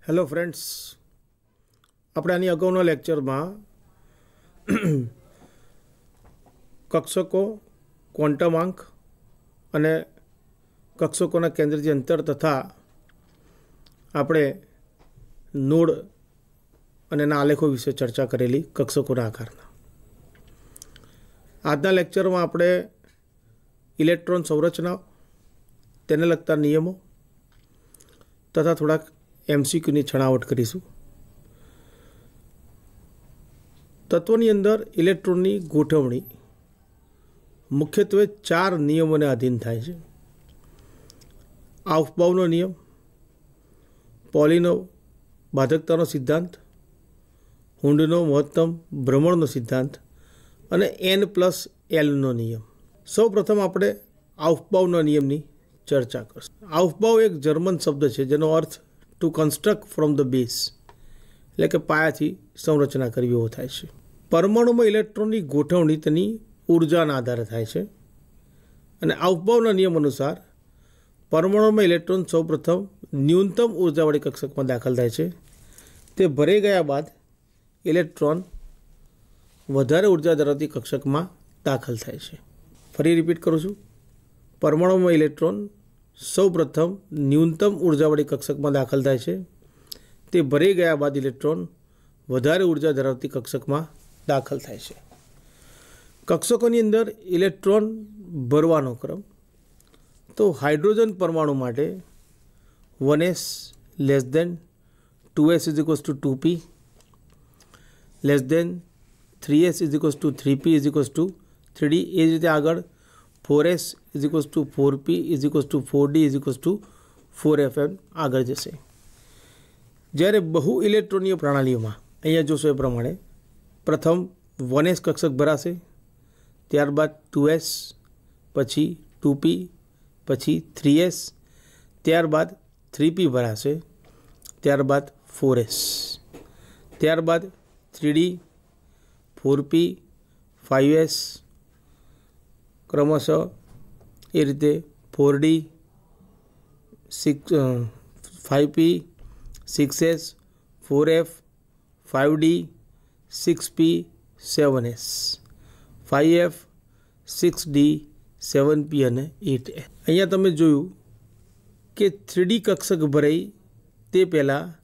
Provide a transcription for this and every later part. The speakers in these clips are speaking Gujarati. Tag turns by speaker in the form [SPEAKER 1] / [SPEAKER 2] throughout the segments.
[SPEAKER 1] हेलो फ्रेंड्स, આપણે આની અગાઉના લેક્ચરમાં કક્ષકો, ક્વોન્ટમાંક અને કક્ષકોના કેન્દ્રથી અંતર તથા આપણે નોડ અને એના આલેખો વિશે ચર્ચા કરેલી કક્ષકોના આકારના. આજના લેક્ચરમાં આપણે ઇલેક્ટ્રોન સંરચના, તેને લગતા નિયમો તથા થોડાક એમસીક્યુની છણાવટ કરીશું. તત્વની અંદર ઇલેક્ટ્રોનની ગોઠવણી મુખ્યત્વે 4 નિયમોને આધીન થાય છે. આઉફબાઉનો નિયમ, પોલીનો બાધકતાનો સિદ્ધાંત, હુન્ડનો મહત્તમ ભ્રમણનો સિદ્ધાંત અને N+Lનો નિયમ. સૌ પ્રથમ આપણે આઉફબાઉના નિયમની ચર્ચા કરીશું. આઉફબાઉ એક જર્મન શબ્દ છે જેનો અર્થ to construct from the base, એટલે કે પાયાથી સંરચના કરવી એવો થાય છે. પરમાણુમાં ઇલેક્ટ્રોનની ગોઠવણી તેની ઉર્જાના આધારે થાય છે અને આઉફબાઉના નિયમ અનુસાર પરમાણુમાં ઇલેક્ટ્રોન સૌપ્રથમ ન્યૂનતમ ઉર્જાવાળી કક્ષકમાં દાખલ થાય છે. તે ભરાઈ ગયા બાદ ઇલેક્ટ્રોન વધારે ઉર્જા ધરાવતી કક્ષકમાં દાખલ થાય છે. ફરી રિપીટ કરું છું. પરમાણુમાં ઇલેક્ટ્રોન સૌપ્રથમ ન્યૂનતમ ઉર્જાવાળી કક્ષકમાં દાખલ થાય છે. તે ભરાઈ ગયા બાદ ઇલેક્ટ્રોન વધારે ઉર્જા ધરાવતી કક્ષકમાં દાખલ થાય છે. કક્ષકોની અંદર ઇલેક્ટ્રોન ભરવાનો ક્રમ તો હાઇડ્રોજન પરમાણુ માટે 1s less than 2s is equals to 2p less than 3s is equals to 3p is equals to 3d. એ જ રીતે આગળ 4s is equals to 4p is equals to 4d is equals to 4f આગળ જશે. જ્યારે બહુ ઇલેક્ટ્રોનીય પ્રણાલીઓમાં અહીંયા જોશો એ પ્રમાણે પ્રથમ 1s કક્ષક ભરાશે, ત્યારબાદ 2s, પછી 2p, પછી 3s, ત્યારબાદ 3p ભરાશે, ત્યારબાદ 4s, ત્યારબાદ 3d, 4p, 5s, ક્રમશઃ એ રીતે 4d, 5p, 6s, 4f, 5d, 6p, 7s, 5f, 6d, 7p અને 8s. અહીંયા તમે જોયું કે 3d કક્ષક ભરાઈ તે પહેલાં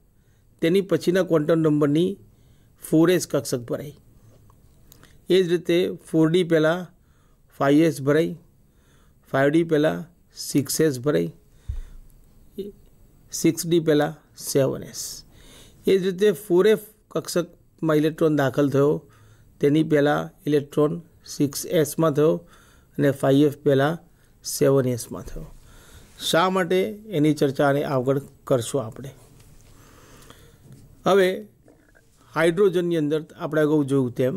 [SPEAKER 1] તેની પછીના ક્વોન્ટમ નંબરની 4s કક્ષક ભરાઈ. એ જ રીતે 4d પહેલાં 5s ભરાઈ, 5d પહેલાં 6s ભરાઈ, 6d પહેલાં 7s. એ જ રીતે 4f કક્ષકમાં ઇલેક્ટ્રોન દાખલ થયો તેની પહેલાં ઇલેક્ટ્રોન 6sમાં થયો અને 5f પહેલાં 7sમાં થયો. શા માટે એની ચર્ચા આગળ કરશું આપણે. હવે હાઇડ્રોજનની અંદર આપણે અગાઉ જોયું તેમ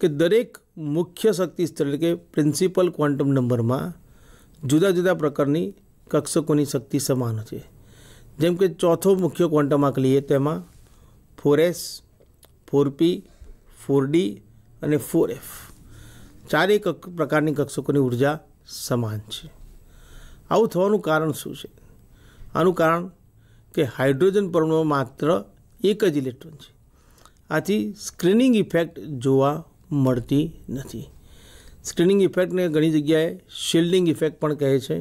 [SPEAKER 1] કે દરેક મુખ્ય શક્તિ સ્તર એટલે કે પ્રિન્સિપલ ક્વોન્ટમ નંબરમાં જુદા જુદા પ્રકારની કક્ષકોની શક્તિ સમાન છે. જેમ કે ચોથો મુખ્ય ક્વોન્ટમાંક લઈએ તેમાં 4s, 4p, 4d અને 4f ચારેય પ્રકારની કક્ષકોની ઉર્જા સમાન છે. આવું થવાનું કારણ શું છે? આનું કારણ કે હાઇડ્રોજન પરમાણુમાં માત્ર એક જ ઇલેક્ટ્રોન છે. આથી સ્ક્રીનિંગ ઇફેક્ટ જોવા મળતી નથી. સ્ક્રીનિંગ ઇફેક્ટને ઘણી જગ્યાએ શિલ્ડિંગ ઇફેક્ટ પણ કહે છે.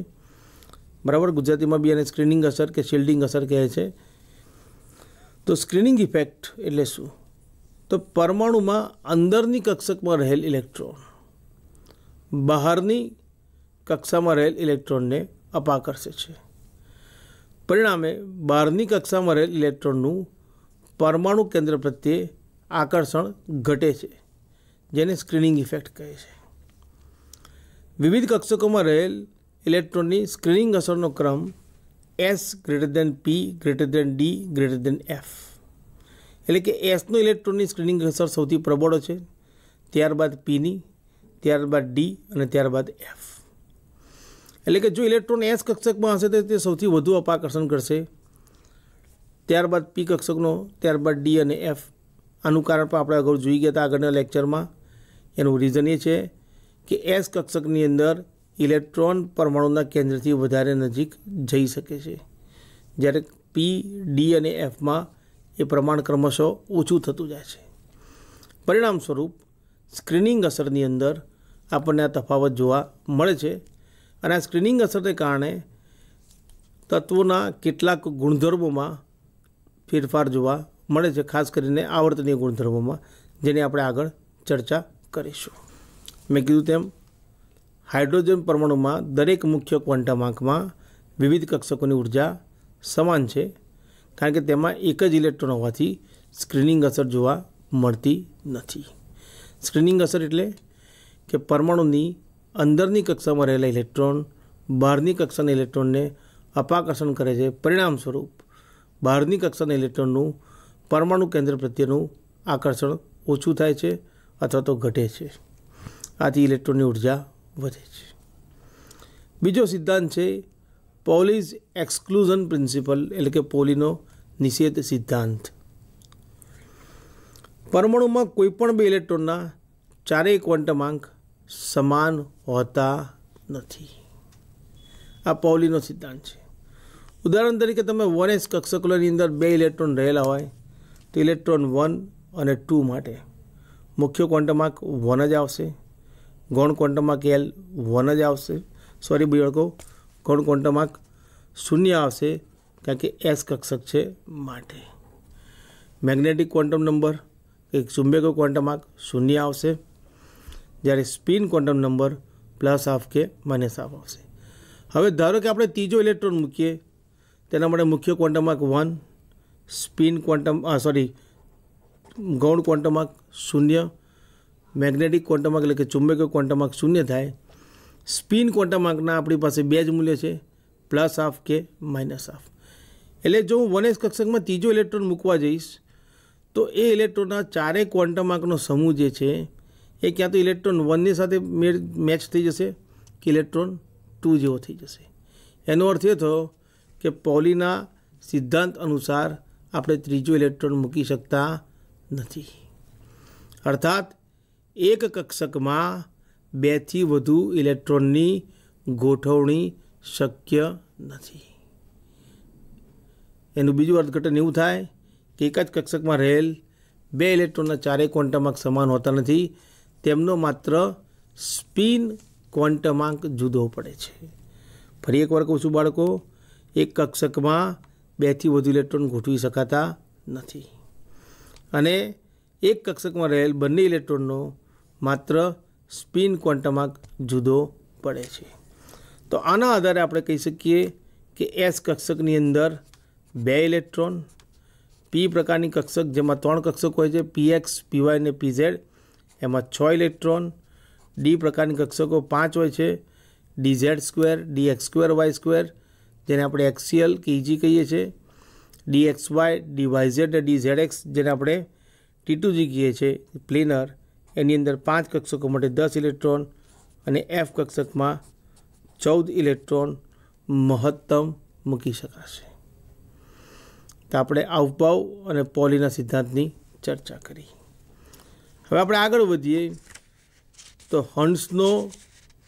[SPEAKER 1] બરાબર, ગુજરાતીમાં બી એને સ્ક્રીનિંગ અસર કે શિલ્ડિંગ અસર કહે છે. તો સ્ક્રીનિંગ ઇફેક્ટ એટલે શું? તો પરમાણુમાં અંદરની કક્ષકમાં રહેલ ઇલેક્ટ્રોન બહારની કક્ષામાં રહેલ ઇલેક્ટ્રોનને અપાકર્ષે છે. પરિણામે બહારની કક્ષામાં રહેલ ઇલેક્ટ્રોનનું પરમાણુ કેન્દ્ર પ્રત્યે આકર્ષણ ઘટે છે, જેને સ્ક્રીનિંગ ઇફેક્ટ કહે છે. વિવિધ કક્ષકોમાં રહેલ ઇલેક્ટ્રોનની સ્ક્રીનિંગ અસરનો ક્રમ S > P > D > F, એટલે કે એસનો ઇલેક્ટ્રોનની સ્ક્રીનિંગ અસર સૌથી પ્રબળ છે, ત્યારબાદ પીની, ત્યારબાદ ડી અને ત્યારબાદ એફ. એટલે કે જો ઇલેક્ટ્રોન એસ કક્ષકમાં હશે તો તે સૌથી વધુ અપાકર્ષણ કરશે, ત્યારબાદ પી કક્ષકનો, ત્યારબાદ ડી અને એફ. આનું કારણ પણ આપણે અગાઉ જોઈ ગયા હતા આગળના લેક્ચરમાં. એનું રીઝન એ છે કે એસ કક્ષકની અંદર ઇલેક્ટ્રોન પરમાણુના કેન્દ્રથી વધારે નજીક જઈ શકે છે, જ્યારે પી, ડી અને એફમાં એ પ્રમાણ ક્રમશઃ ઓછું થતું જાય છે. પરિણામ સ્વરૂપ સ્ક્રીનિંગ અસરની અંદર આપણને આ તફાવત જોવા મળે છે. અને આ સ્ક્રીનિંગ અસરને કારણે તત્વોના કેટલાક ગુણધર્મોમાં ફેરફાર જોવા મળે છે, ખાસ કરીને આવર્તનીય ગુણધર્મોમાં, જેની આપણે આગળ ચર્ચા કરીશું. મેં કીધું તેમ હાઇડ્રોજન પરમાણુમાં દરેક મુખ્ય ક્વોન્ટમ આંકમાં વિવિધ કક્ષકોની ઉર્જા સમાન છે, કારણ કે તેમાં એક જ ઇલેક્ટ્રોન હોવાથી સ્ક્રીનિંગ અસર જોવા મળતી નથી. સ્ક્રીનિંગ અસર એટલે કે પરમાણુની અંદરની કક્ષામાં રહેલા ઇલેક્ટ્રોન બહારની કક્ષાના ઇલેક્ટ્રોનને અપાકર્ષણ કરે છે. પરિણામ સ્વરૂપ બહારની કક્ષાના ઇલેક્ટ્રોનનું પરમાણુ કેન્દ્ર પ્રત્યેનું આકર્ષણ ઓછું થાય છે અથવા તો ઘટે છે. આથી ઇલેક્ટ્રોનની ઉર્જા વધે છે. બીજો સિદ્ધાંત છે પોલીઝ એક્સક્લુઝન પ્રિન્સિપલ, એટલે કે પોલીનો નિષેધ સિદ્ધાંત. પરમાણુમાં કોઈપણ બે ઇલેક્ટ્રોનના ચારેય ક્વોન્ટમ આંક સમાન હોતા નથી. આ પૌલીનો સિદ્ધાંત છે. ઉદાહરણ તરીકે તમે 1s કક્ષકની અંદર બે ઇલેક્ટ્રોન રહેલા હોય તો ઇલેક્ટ્રોન 1 અને 2 માટે મુખ્ય ક્વોન્ટમ આંક 1 જ આવશે. ગૌણ ક્વોન્ટમ આંક L 1 જ આવશે. સોરી બાળકો, ગૌણ ક્વોન્ટમ આંક 0 આવશે, કારણ કે S કક્ષક છે માટે. મેગ્નેટિક ક્વોન્ટમ નંબર કે ચુંબકીય ક્વોન્ટમ આંક 0 આવશે, જ્યારે સ્પિન ક્વોન્ટમ નંબર +½ કે -½ આવશે. હવે ધારો કે આપણે ત્રીજો ઇલેક્ટ્રોન મૂકીએ, તેના માટે મુખ્ય ક્વોન્ટમ આંક 1, સ્પિન ક્વોન્ટમ ગૌણ ક્વોન્ટમ આંક 0, મેગ્નેટિક ક્વોન્ટમ આંક એટલે કે ચુંબકીય ક્વોન્ટમ આંક 0 થાય. સ્પિન ક્વોન્ટમ આંકના આપણી પાસે બે જ મૂલ્ય છે, +½ કે -½ એટલે જો હું 1s કક્ષકમાં ત્રીજો ઇલેક્ટ્રોન મૂકવા જઈશ તો એ ઇલેક્ટ્રોનના ચારેય ક્વોન્ટમ આંકનો સમૂહ જે છે એ ક્યાં તો ઇલેક્ટ્રોન 1ની સાથે મેચ થઈ જશે કે ઇલેક્ટ્રોન 2 જેવો થઈ જશે. એનો અર્થ એ થયો કે પૌલીના સિદ્ધાંત અનુસાર આપણે ત્રીજો ઇલેક્ટ્રોન મૂકી શકતા નથી. અર્થાત એક કક્ષકમાં 2 થી વધુ ઇલેક્ટ્રોનની ગોઠવણી શક્ય નથી. એનું બીજું અર્થઘટન એવું થાય કે એક જ કક્ષકમાં રહેલ બે ઇલેક્ટ્રોનના ચારેય ક્વોન્ટમાંક સમાન હોતા નથી, તેમનો માત્ર સ્પિન ક્વોન્ટમાંક જુદો પડે છે. ફરી એકવાર કહું છું બાળકો, એક કક્ષકમાં 2 થી વધુ ઇલેક્ટ્રોન ગોઠવી શકાતા નથી અને એક કક્ષકમાં રહેલ બંને ઇલેક્ટ્રોનનો માત્ર સ્પિન ક્વોન્ટમાંક જુદો પડે છે. તો આના આધારે આપણે કહી શકીએ કે S કક્ષકની અંદર 2 ઇલેક્ટ્રોન, P પ્રકારની કક્ષક જેમાં 3 કક્ષકો હોય છે, PX, PY અને PZ, એમાં 6 ઇલેક્ટ્રોન, D પ્રકારની કક્ષકો 5 હોય છે, DZ², DX², જેને આપણે એક્સિયલ કે EG કહીએ છીએ, DXY, DYZ અને DZX જેને આપણે T2G કહીએ છીએ પ્લેનર. એની અંદર 5 કક્ષકો માટે 10 ઇલેક્ટ્રોન અને F કક્ષકમાં 14 ઇલેક્ટ્રોન મહત્તમ મૂકી શકાશે. તો આપણે અવભાવ અને પૌલીના સિદ્ધાંતની ચર્ચા કરી. હવે આપણે આગળ વધીએ તો હન્ટ્સનો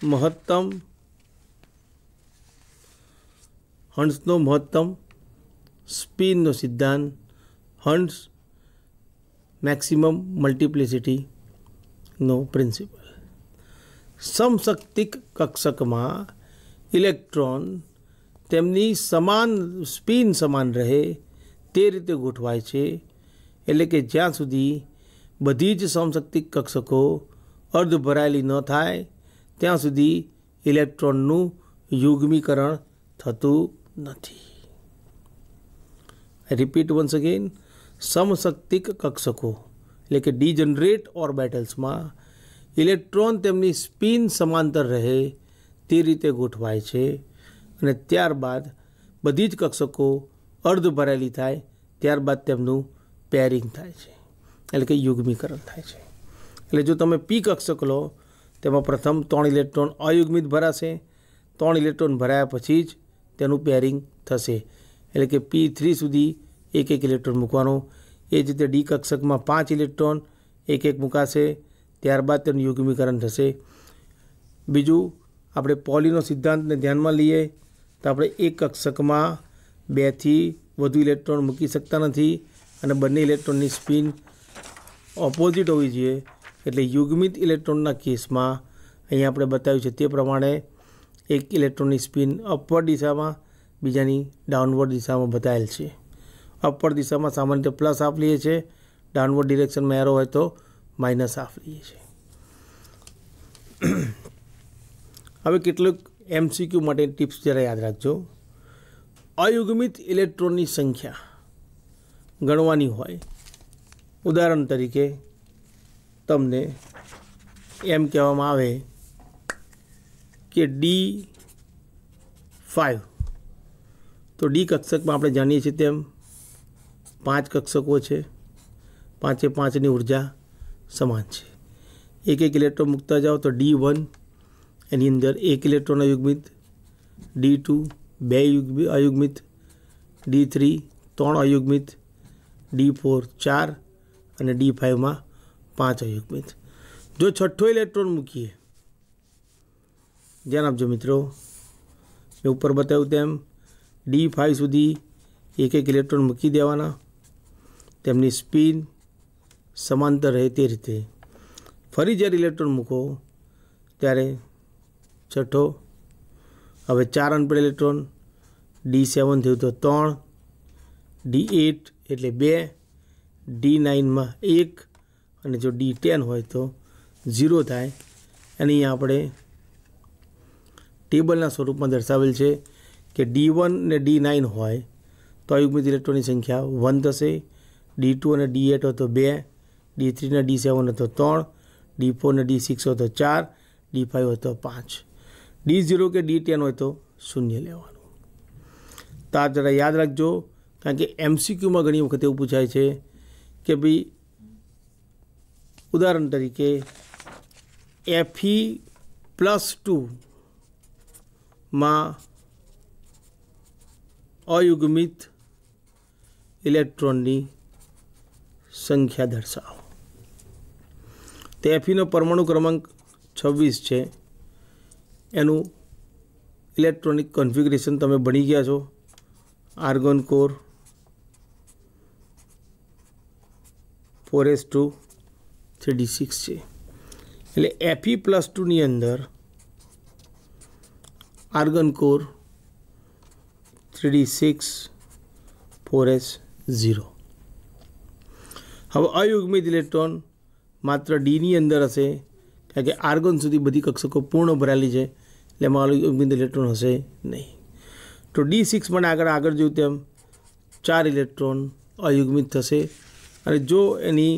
[SPEAKER 1] મહત્તમ સ્પિનનો સિદ્ધાંત, હન્ટ્સ મેક્સિમમ મલ્ટિપ્લિસિટીનો પ્રિન્સિપલ. સમશક્તિક કક્ષકમાં ઇલેક્ટ્રોન તેમની સ્પિન સમાન રહે તે રીતે ગોઠવાય છે, એટલે કે જ્યાં સુધી બધી જ સમશક્તિક કક્ષકો અર્ધ ભરાયેલી ન થાય ત્યાં સુધી ઇલેક્ટ્રોનનું યુગ્મીકરણ થતું નથી. રિપીટ વન્સ અગેન, સમશક્તિક કક્ષકો એટલે કે ડિજનરેટ ઓર્બિટલ્સમાં ઇલેક્ટ્રોન તેમની સ્પિન સમાંતર રહે તે રીતે ગોઠવાય છે અને ત્યારબાદ બધી જ કક્ષકો અર્ધ ભરાયેલી થાય ત્યારબાદ તેમનું પેરિંગ થાય છે, એટલે કે યુગ્મીકરણ થાય છે. એટલે જો તમે P કક્ષક લો તેમાં પ્રથમ 3 ઇલેક્ટ્રોન અયુગ્મિત ભરાશે, 3 ઇલેક્ટ્રોન ભરાયા પછી જ તેનું પેરિંગ થશે, એટલે કે P3 સુધી એક ઇલેક્ટ્રોન મૂકવાનો. એ જ રીતે D કક્ષકમાં 5 ઇલેક્ટ્રોન એક મૂકાશે, ત્યારબાદ તેનું યુગ્મીકરણ થશે. બીજું, આપણે પૌલીનો સિદ્ધાંતને ધ્યાનમાં લઈએ તો આપણે એક કક્ષકમાં 2 થી વધુ ઇલેક્ટ્રોન મૂકી શકતા નથી અને બંને ઇલેક્ટ્રોનની સ્પિન ઓપોઝિટ હોવી જોઈએ. એટલે યુગ્મિત ઇલેક્ટ્રોનના કેસમાં અહીંયા આપણે બતાવ્યું છે તે પ્રમાણે એક ઇલેક્ટ્રોનની સ્પિન અપવર્ડ દિશામાં, બીજાની ડાઉનવર્ડ દિશામાં બતાવેલ છે. અપવર્ડ દિશામાં સામાન્ય રીતે પ્લસ હાફ લઈએ છીએ, ડાઉનવર્ડ ડિરેક્શનમાં એરો હોય તો માઇનસ હાફ લઈએ છીએ. હવે કેટલુંક MCQ માટે ટિપ્સ જરા યાદ રાખજો. અયુગ્મિત ઇલેક્ટ્રોનની સંખ્યા ગણવાની હોય, ઉદાહરણ તરીકે તમને એમ કહેવામાં આવે કે D5, તો ડી કક્ષકમાં આપણે જાણીએ છીએ તેમ 5 કક્ષકો છે, 5 ઉર્જા સમાન છે. એક ઇલેક્ટ્રોન મૂકતા જાઓ તો D1 એની અંદર 1 ઇલેક્ટ્રોન અયુગ્મિત, D2 2 અયુગ્મિત, D3 3 અયુગ્મિત, D4 4 અને D5માં 5 અયુગ્મિત. જો છઠ્ઠો ઇલેક્ટ્રોન મૂકીએ, ધ્યાન આપજો મિત્રો, મેં ઉપર બતાવ્યું તેમ D5 સુધી એક ઇલેક્ટ્રોન મૂકી દેવાના, તેમની સ્પિન સમાંતર રહે તે રીતે. ફરી જ્યારે ઇલેક્ટ્રોન મૂકો ત્યારે છઠ્ઠો, હવે 4 અનપેડ ઇલેક્ટ્રોન, D7 થયું તો 3, D8 એટલે 2, D9માં 1 અને જો D10 હોય તો 0 થાય. અને અહીંયા આપણે ટેબલના સ્વરૂપમાં દર્શાવેલ છે કે D1 ને D9 હોય તો અયુગ્મિત ઇલેક્ટ્રોનની સંખ્યા 1 થશે, D2 અને D8 હોય તો 2, D3 ને D7 હોય તો 3, D4 ને D6 હોય તો 4, D5 હોય તો 5, D0 કે D10 હોય તો 0 લેવાનું. તો આ જરા યાદ રાખજો, કારણ કે MCQમાં ઘણી વખત એવું પૂછાય છે કે ભાઈ ઉદાહરણ તરીકે Fe+2 માં અયુગ્મિત ઇલેક્ટ્રોનની સંખ્યા દર્શાવો. તે Feનો પરમાણુ ક્રમાંક 26 છે. એનું ઇલેક્ટ્રોનિક કન્ફિગરેશન તમે ભણી ગયા છો. આર્ગોન કોર 4s2 3d6 છે. એટલે Fe+2ની અંદર આર્ગન કોર 3d6 4s0. હવે અયુગ્મિત ઇલેક્ટ્રોન માત્ર ડીની અંદર હશે, કારણ કે આર્ગન સુધી બધી કક્ષકો પૂર્ણ ભરાયેલી છે, એટલે એમાં અયુગ્મિત ઇલેક્ટ્રોન હશે નહીં. તો D6 માટે આગળ જોયું તેમ 4 ઇલેક્ટ્રોન અયુગ્મિત થશે. અને જો એની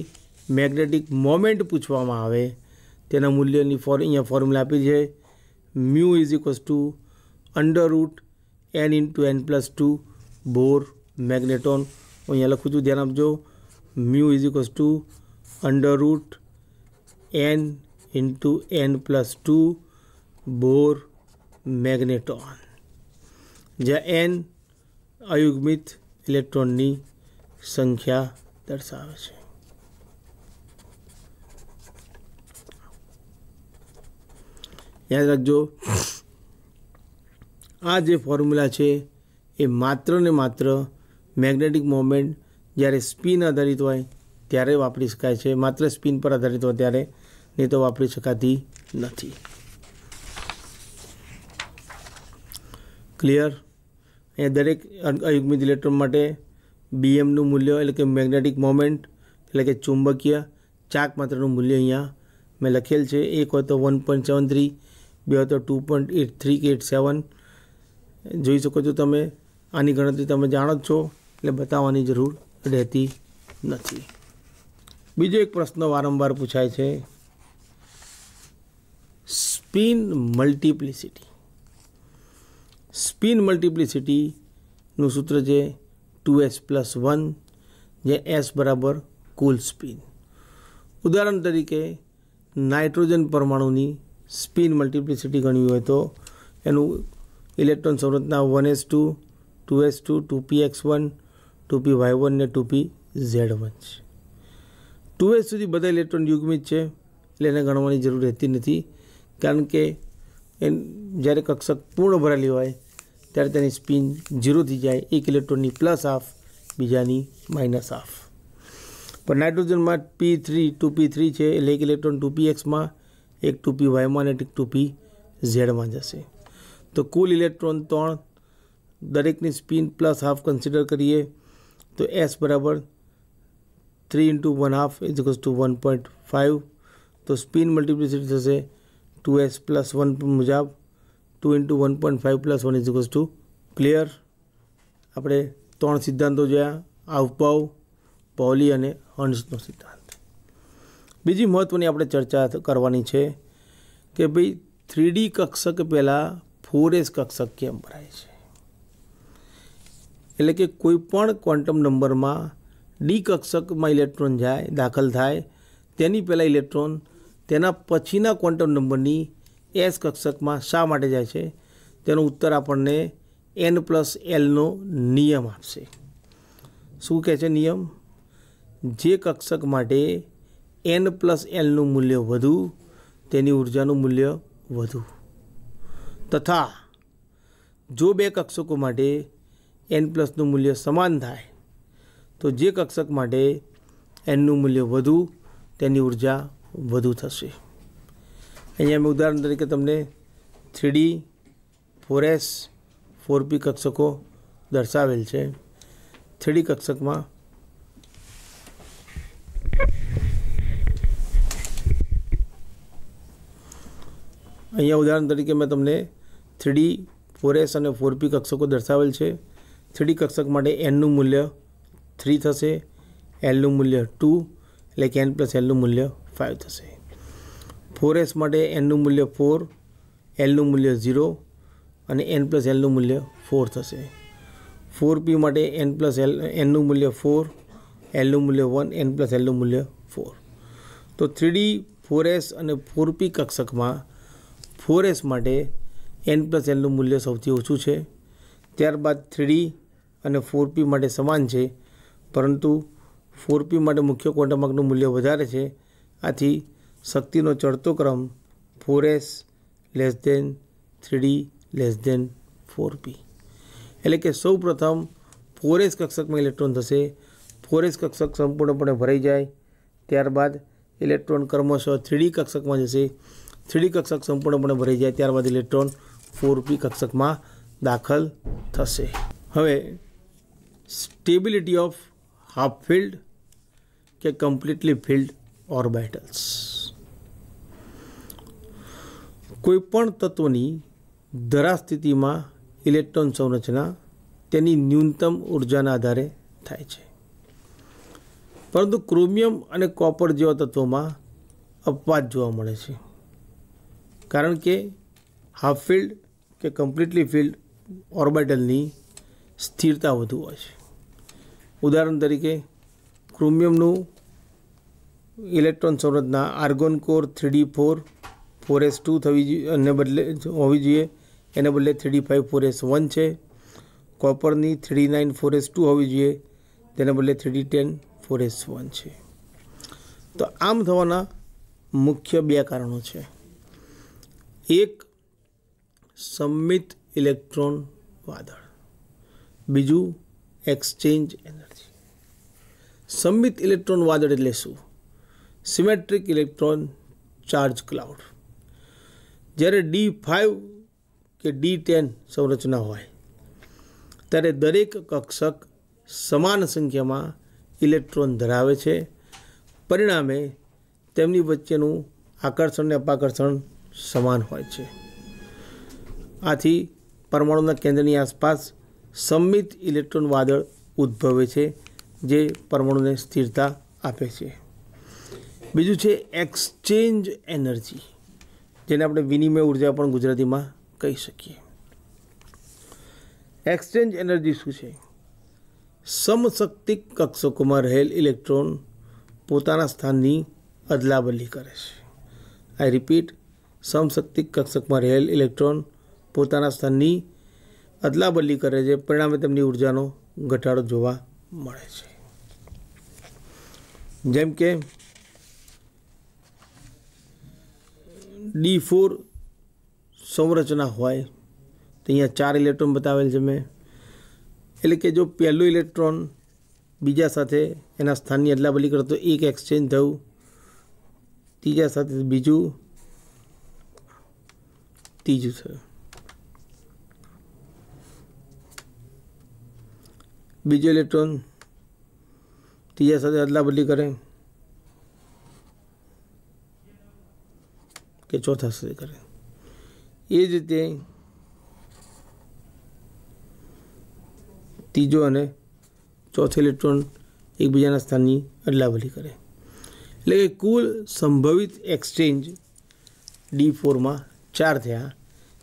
[SPEAKER 1] મેગ્નેટિક મોમેન્ટ પૂછવામાં આવે તેના મૂલ્યની અહીંયા ફોર્મ્યુલા આપી છે, μ √n/n+2 બોર મેગ્નેટોન. અહીંયા લખું છું, ધ્યાન આપજો, μ √n/n+2 બોર મેગ્નેટોન, જ્યાં n અયુગ્મિત ઇલેક્ટ્રોનની સંખ્યા દર્શાવે છે. યાદ રાખજો, આ જે ફોર્મ્યુલા છે એ માત્ર ને માત્ર મેગ્નેટિક મોમેન્ટ જ્યારે સ્પિન આધારિત હોય ત્યારે વાપરી શકાય છે, માત્ર સ્પિન પર આધારિત હોય ત્યારે, નહીં તો વાપરી શકાતી નથી. ક્લિયર? અહીંયા દરેક અયુગ્મિત ઇલેક્ટ્રોન માટે BMનું મૂલ્ય એટલે કે મેગ્નેટિક મોમેન્ટ એટલે કે ચુંબકીય ચાક માત્રનું મૂલ્ય અહીંયા મેં લખેલ છે. એક હોય તો 1.73, 2 હોય તો 2.83 કે 87. જોઈ શકો છો તમે. આની ગણતરી તમે જાણો જ છો એટલે બતાવવાની જરૂર રહેતી નથી. બીજો એક પ્રશ્ન વારંવાર પૂછાય છે, સ્પિન મલ્ટિપ્લિસિટી. સ્પિન મલ્ટિપ્લિસિટીનું સૂત્ર છે 2s+1, જે s બરાબર કુલ સ્પિન. ઉદાહરણ તરીકે નાઇટ્રોજન પરમાણુની સ્પિન મલ્ટિપ્લિસિટી ગણવી હોય તો એનું ઇલેક્ટ્રોન સંરચના 1s2, 2s2, 2px1, 2py1 ને 2pz1 છે. 2s સુધી બધા ઇલેક્ટ્રોન યુગ્મિત છે એટલે એને ગણવાની જરૂર રહેતી નથી, કારણ કે જ્યારે કક્ષક પૂર્ણ ભરેલી હોય ત્યારે તેની સ્પિન 0 થઈ જાય, એક ઇલેક્ટ્રોનની પ્લસ હાફ, બીજાની માઇનસ હાફ. પણ નાઇટ્રોજનમાં P3 2p3 છે, એટલે એક ઇલેક્ટ્રોન 2pxમાં, એક 2pyમાં અને એક 2pzમાં જશે. તો કુલ ઇલેક્ટ્રોન 3, દરેકની સ્પિન પ્લસ હાફ કન્સિડર કરીએ તો S બરાબર 3 × 1/2 = 1.5. તો સ્પિન મલ્ટિપ્લિસિટી થશે 2s + 1 મુજબ 2 × 1.5 + 1 = ક્લિયર. આપણે 3 સિદ્ધાંતો જોયા: આવભાવ, પૌલી અને હર્ટ્ઝનો સિદ્ધાંત. બીજી મહત્ત્વની આપણે ચર્ચા કરવાની છે કે ભાઈ 3D કક્ષક પહેલાં 4s કક્ષક કેમ ભરાય છે. એટલે કે કોઈ પણ ક્વોન્ટમ નંબરમાં ડી કક્ષકમાં ઇલેક્ટ્રોન દાખલ થાય તેની પહેલાં ઇલેક્ટ્રોન તેના પછીના ક્વોન્ટમ નંબરની એસ કક્ષકમાં શા માટે જાય છે, તેનો ઉત્તર આપણને n+lનો નિયમ આપશે. શું કહે છે નિયમ? જે કક્ષક માટે n+lનું મૂલ્ય વધુ, તેની ઉર્જાનું મૂલ્ય વધુ, તથા જો બે કક્ષકો માટે n+નું મૂલ્ય સમાન થાય તો જે કક્ષક માટે nનું મૂલ્ય વધુ, તેની ઉર્જા વધુ થશે. અહીંયા મેં ઉદાહરણ તરીકે તમને 3D 4s 4p કક્ષકો દર્શાવેલ છે. 3D કક્ષકમાં અહીંયા ઉદાહરણ તરીકે મેં તમને 3D 4s અને 4p કક્ષકો દર્શાવેલ છે. 3D કક્ષક માટે nનું મૂલ્ય 3 થશે, lનું મૂલ્ય 2, એટલે કે n+lનું મૂલ્ય 5 થશે. 4s માટે nનું મૂલ્ય 4, lનું મૂલ્ય 0 અને n+lનું મૂલ્ય 4 થશે. 4p માટે nનું મૂલ્ય 4, lનું મૂલ્ય 1, n+lનું મૂલ્ય 4. તો 3D 4s અને 4p કક્ષકમાં 4s માટે n+lનું મૂલ્ય સૌથી ઓછું છે. ત્યારબાદ 3D અને 4p માટે સમાન છે, પરંતુ 4p માટે મુખ્ય ક્વોન્ટમ અંકનું મૂલ્ય વધારે છે. આથી શક્તિનો ચડતો ક્રમ 4s < 3D < 4p. એટલે કે સૌ પ્રથમ 4s કક્ષકમાં ઇલેક્ટ્રોન થશે. 4s કક્ષક સંપૂર્ણપણે ભરાઈ જાય ત્યારબાદ ઇલેક્ટ્રોન ક્રમશઃ 3D કક્ષકમાં જશે. 3D કક્ષક સંપૂર્ણપણે ભરાઈ જાય ત્યારબાદ ઇલેક્ટ્રોન 4p કક્ષકમાં દાખલ થશે. હવે સ્ટેબિલિટી ઓફ હાફ ફિલ્ડ કે કમ્પ્લીટલી ફિલ્ડ ઓર્બિટલ્સ. કોઈપણ તત્વની ધરા સ્થિતિમાં ઇલેક્ટ્રોન સંરચના તેની ન્યૂનતમ ઉર્જાના આધારે થાય છે, પરંતુ ક્રોમિયમ અને કોપર જેવા તત્વોમાં અપવાદ જોવા મળે છે, કારણ કે હાફ ફિલ્ડ કે કમ્પ્લીટલી ફિલ્ડ ઓર્બિટલની સ્થિરતા વધુ હોય છે. ઉદાહરણ તરીકે ક્રોમિયમનું ઇલેક્ટ્રોન સંરચના આર્ગોન કોર 3d4 4s2 હોવી જોઈએ, એને બદલે 3d5 4s1 છે. કોપરની 3d9 4s2 હોવી જોઈએ, તેને બદલે 3d10 4s1 છે. તો આમ થવાના મુખ્ય બે કારણો છે. એક, સમમિત ઇલેક્ટ્રોન વાદળ. બીજું, એક્સચેન્જ એનર્જી. સમમિત ઇલેક્ટ્રોન વાદળ એટલે શું? Symmetric electron charge cloud. જ્યારે D5 કે D10 સંરચના હોય ત્યારે દરેક કક્ષક સમાન સંખ્યામાં ઇલેક્ટ્રોન ધરાવે છે. પરિણામે તેમની વચ્ચેનું આકર્ષણ અને અપાકર્ષણ સમાન હોય છે. આથી પરમાણુના કેન્દ્રની આસપાસ સમમિત ઇલેક્ટ્રોન વાદળ ઉદ્ભવે છે, જે પરમાણુને સ્થિરતા આપે છે. બીજું છે એક્સચેન્જ એનર્જી, જેને આપણે વિનિમય ઉર્જા પણ ગુજરાતીમાં કહી શકીએ. એક્સચેન્જ એનર્જી શું છે? સમશક્તિક કક્ષકોમાં રહેલ ઇલેક્ટ્રોન પોતાના સ્થાનની અદલાબદલી કરે છે. આઈ રિપીટ, સમશક્તિક કક્ષકમાં રહેલ ઇલેક્ટ્રોન પોતાના સ્થાનની અદલાબદલી કરે છે. પરિણામે તેમની ઉર્જાનો ઘટાડો જોવા મળે છે. જેમ કે D4 સંરચના હોય तो अहींया 4 इलेक्ट्रॉन बतावेल छे मैं। एटले के जो पहलो इलेक्ट्रॉन बीजा साथे एना स्थाननी अदलाबदली करे तो एक एक्सचेन्ज थयुं, तीजा साथे बीजू, तीजू थयुं। बीजो इलेक्ट्रॉन तीजा साथे अदलाबदली करे के चौथा साथे करे। ए ज रीते तीजो अने चौथो इलेक्ट्रॉन एकबीजाना स्थाननी अदलाबदली करे। एटले के कुल संभवित एक्सचेन्ज D4 में 4 थया।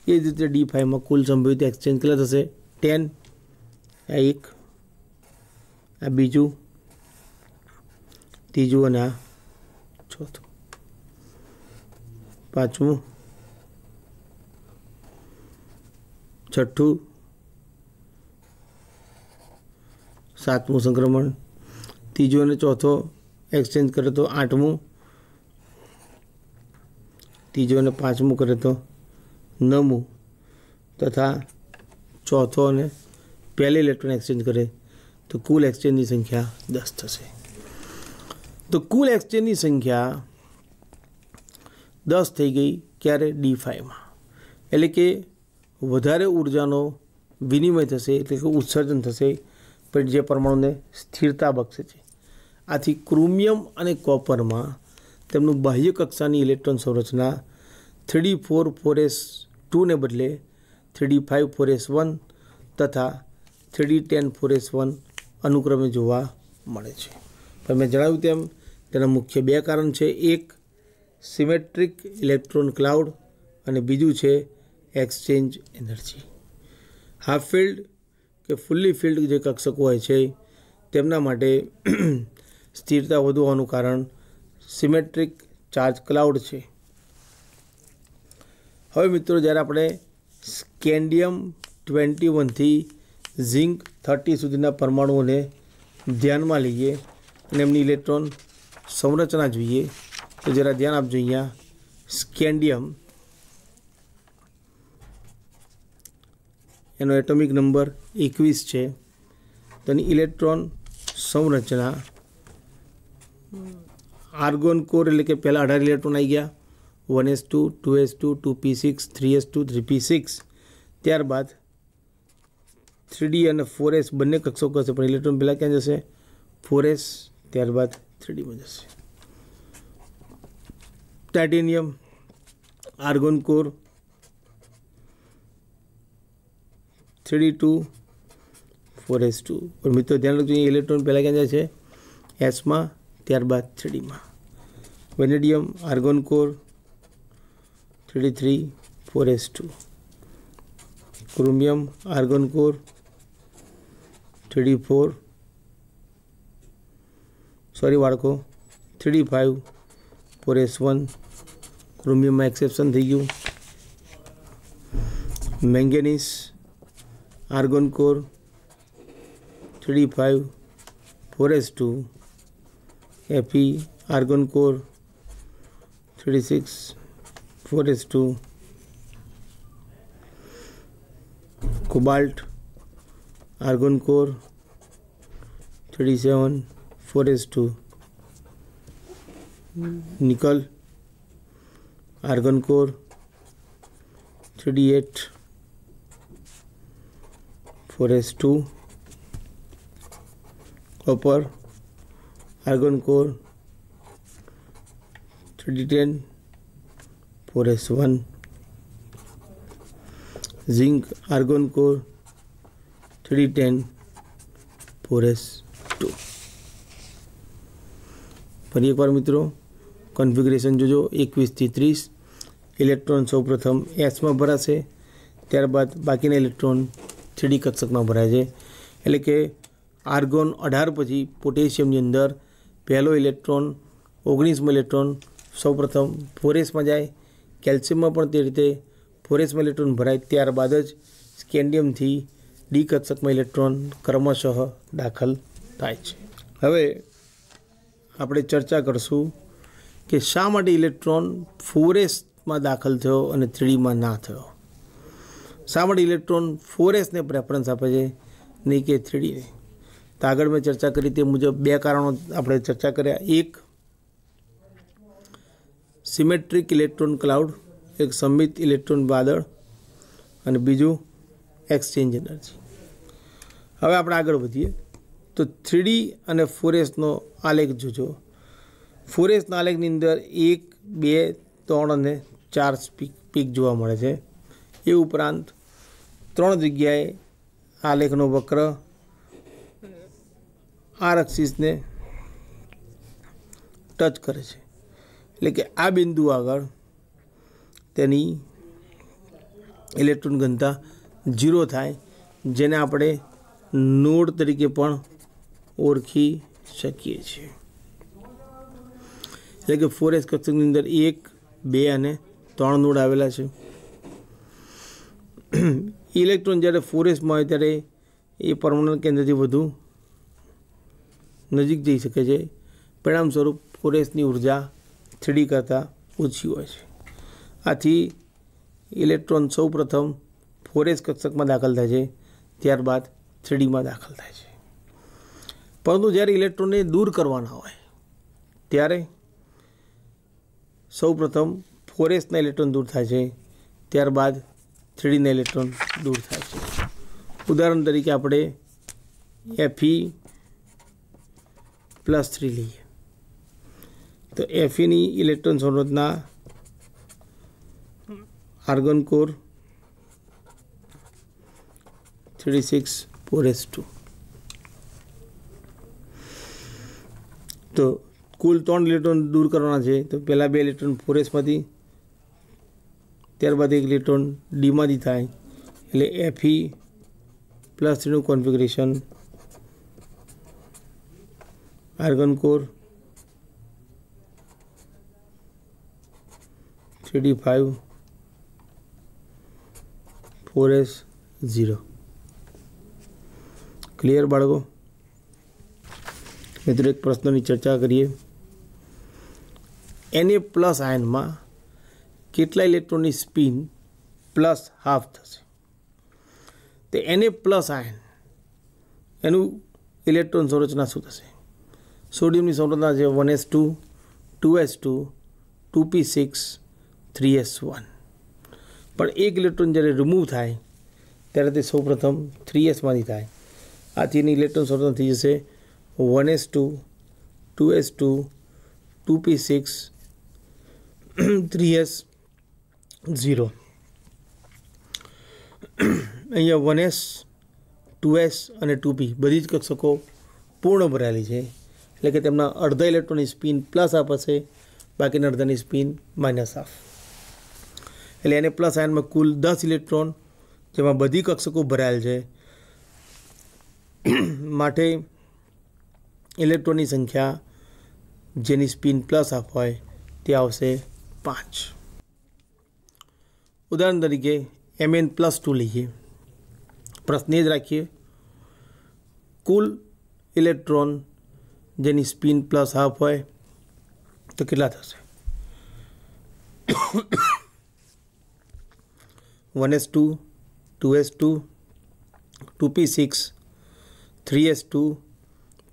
[SPEAKER 1] ए ज रीते D5 में कुल संभवित एक्सचेन्ज केटला थशे? 10, आ 1, आ बीजू, तीजू अने आ चौथुं, पांचमું, छठ્ઠું, सातमुं संक्रमण, तीजो अने चौथो एक्सचेन्ज करे तो 8मुं, तीजो अने पांचमुं करे तो 9मुं, तथा चौथो अने पहले इलेक्ट्रॉन एक्सचेन्ज करे तो कुल एक्सचेन्ज की संख्या 10 थशे। तो कुल एक्सचेन्ज की संख्या 10 थई गई क्यारे? D5 में। एटले के वधारे ऊर्जानो विनिमय थशे, एटले के उत्सर्जन थशे, पण जे परमाणुने स्थिरता बक्षे छे। आथी क्रोमियम अने कॉपर में तेमनुं बाह्य कक्षानी इलेक्ट्रॉन संरचना 3d4 4s2 ने बदले 3d5 4s1 तथा 3d10 4s1 अनुक्रमे जोवा मळे छे। पण मैं जणाव्युं तेम तेना मुख्य 2 कारण छे। एक सिमेट्रिक इलेक्ट्रॉन क्लाउड अने बीजू छे एक्सचेन्ज एनर्जी। हाफ फील्ड के फुल्ली फील्ड जे कक्षक होय छे तेमना माटे स्थिरता वधु होवानुं कारण सिमेट्रिक चार्ज क्लाउड छे। हवे मित्रों, ज्यारे आपणे स्केंडियम 21 थी झिंक 30 सुधीना परमाणुओने ध्यानमां लईए अने एमनी इलेक्ट्रॉन संरचना जोईए तो जरा ध्यान आपजो। अहींया स्केंडियम एनो एटॉमिक नंबर 21 छे। तो इलेक्ट्रॉन संरचना आर्गोन कोर एटले के पहला 18 इलेक्ट्रॉन आई गया, 1s2 2s2 2p6 3s2 3p6। त्यारबाद 3d और 4s बने कक्षों करशे, पण इलेक्ट्रॉन पहला क्या जशे? 4s, त्यारबाद 3d में जशे। Titanium argon core 3d2 4s2। और मित्रों ध्यान रखो, इलेक्ट्रॉन पहला क्या जाए? s में, त्यारबाद 3d में। Vanadium argon core 3d3 4s2। Chromium argon core 3d4 sorry बाळको 3d5 4s1। क्रोमियम में एक्सेप्शन थी गयु। Manganese argon core 3d5 4s2। Fe argon core 3d6 4s2। Cobalt argon core 3d7 4s2। Nickel argon core 3d8 4s2। Copper argon core 3d10 4s1। Zinc argon core 3d10 4s2। फरी एक बार मित्रों कॉन्फिगरेशन जोजो 21 થી 30। इलेक्ट्रॉन सौ प्रथम एस में भराशे, त्यारबाद बाकीना इलेक्ट्रॉन 3d कक्षक में भराय छे। एटले के आर्गोन 18 पछी पोटेशियमनी अंदर पहलो इलेक्ट्रॉन 19मो इलेक्ट्रॉन सौ प्रथम 4s में जाए। कैल्शियम में पण ते रीते 4s में इलेक्ट्रॉन भराय, त्यारबाद ज स्केंडियम थी डी कक्षक में इलेक्ट्रॉन क्रमशः दाखल थाय छे। हवे आपणे चर्चा करशुं कि शा माटे इलेक्ट्रॉन 4s में दाखल थयो अने 3d में ना थयो। શા માટે ઇલેક્ટ્રોન 4s ને પ્રેફરન્સ આપે છે નહીં કે 3d ને? તો આગળ મેં ચર્ચા કરી તે મુજબ બે કારણો આપણે ચર્ચા કર્યા. એક, સિમેટ્રિક ઇલેક્ટ્રોન ક્લાઉડ, એક સમમિત ઇલેક્ટ્રોન વાદળ, અને બીજું એક્સચેન્જ એનર્જી. હવે આપણે આગળ વધીએ તો 3d અને 4sનો આલેખ જોજો. 4sના આલેખની અંદર 1, 2, 3 અને 4 પીક જોવા મળે છે. એ ઉપરાંત 3 જગ્યાએ આલેખનો વક્ર આર એક્સિસને ટચ કરે છે. એટલે કે આ બિંદુ આગળ તેની ઇલેક્ટ્રોન ઘનતા 0 થાય, જેને આપણે નોડ તરીકે પણ ઓળખી શકીએ છીએ. એટલે કે 4s કક્ષકની અંદર 1, 2 અને 3 નોડ આવેલા છે. ઇલેક્ટ્રોન જ્યારે 4sમાં હોય ત્યારે એ પરમાણુ કેન્દ્રથી વધુ નજીક જઈ શકે છે. પરિણામ સ્વરૂપ 4sની ઉર્જા 3d કરતાં ઓછી હોય છે. આથી ઇલેક્ટ્રોન સૌ પ્રથમ 4s કક્ષકમાં દાખલ થાય છે, ત્યારબાદ 3dમાં દાખલ થાય છે. પરંતુ જ્યારે ઇલેક્ટ્રોનને દૂર કરવાના હોય ત્યારે સૌ પ્રથમ 4sના ઇલેક્ટ્રોન દૂર થાય છે, ત્યારબાદ 3dના ઇલેક્ટ્રોન દૂર થાય છે. ઉદાહરણ તરીકે આપણે Fe+3 લઈએ તો Feની ઇલેક્ટ્રોન સંરચના આર્ગન કોર 36 4s2. તો કુલ 3 ઇલેક્ટ્રોન દૂર કરવાના છે. તો પહેલાં 2 ઇલેક્ટ્રોન 4sમાંથી, ત્યારબાદ 1 ઇલેક્ટ્રોન ડીમાંથી થાય. એટલે Fe+3નું configuration argon core 3d5 4s0. Clear બાળકો? મિત્રો એક પ્રશ્નની ચર્ચા કરીએ. Na+ આયનમાં કેટલા ઇલેક્ટ્રોનની સ્પિન પ્લસ હાફ થશે? તો Na+ આયન એનું ઇલેક્ટ્રોન સંરચના શું થશે? સોડિયમની સંરચના છે 1s2 2s2 2p6 3s1. પણ એક ઇલેક્ટ્રોન જ્યારે રિમૂવ થાય ત્યારે તે સૌપ્રથમ 3sમાંથી થાય. આથી એની ઇલેક્ટ્રોન સંરચના થઈ જશે 1s2 2s2 2p6 3s0. અહીંયા 1s 2s અને 2p બધી જ કક્ષકો પૂર્ણ ભરાયેલી છે. એટલે કે તેમના અડધા ઇલેક્ટ્રોનની સ્પિન પ્લસ હાફ હશે, બાકીના અડધાની સ્પિન માઇનસ હાફ. એટલે એને પ્લસ આયનમાં કુલ 10 ઇલેક્ટ્રોન, જેમાં બધી કક્ષકો ભરાયેલ છે. માટે ઇલેક્ટ્રોનની સંખ્યા જેની સ્પિન પ્લસ હાફ હોય તે આવશે 5. ઉદાહરણ તરીકે Mn+2 લઈએ. પ્રશ્ન એ જ રાખીએ, કુલ ઇલેક્ટ્રોન જેની સ્પિન પ્લસ હાફ હોય તો કેટલા થશે? 1s2 2s2 2p6 3s2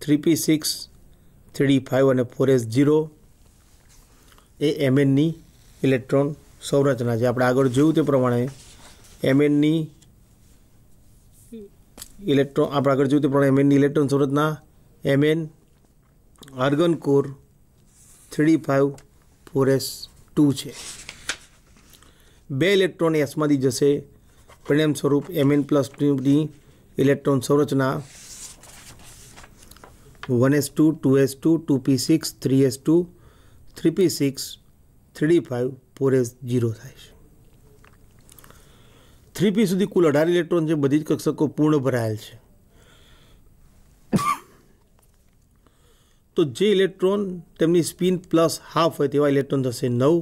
[SPEAKER 1] 3p6 3d5 અને 4s0 એ Mnની ઇલેક્ટ્રોન સંરચના છે. આપણે આગળ જોયું તે પ્રમાણે Mnની ઇલેક્ટ્રોન સંરચના Mn argon core 3d5 4s2 છે. 2 ઇલેક્ટ્રોન એસમાંથી જશે. પરિણામ સ્વરૂપ Mn+2ની ઇલેક્ટ્રોન સંરચના 1s2 2s2 2p6 3s2 3p6 3d5 4s0 થાય છે. 3p સુધી કુલ 18 ઇલેક્ટ્રોન છે. બધી જ કક્ષકો પૂર્ણ ભરાયેલ છે. તો જે ઇલેક્ટ્રોન તેમની સ્પિન પ્લસ હાફ હોય તેવા ઇલેક્ટ્રોન થશે 9.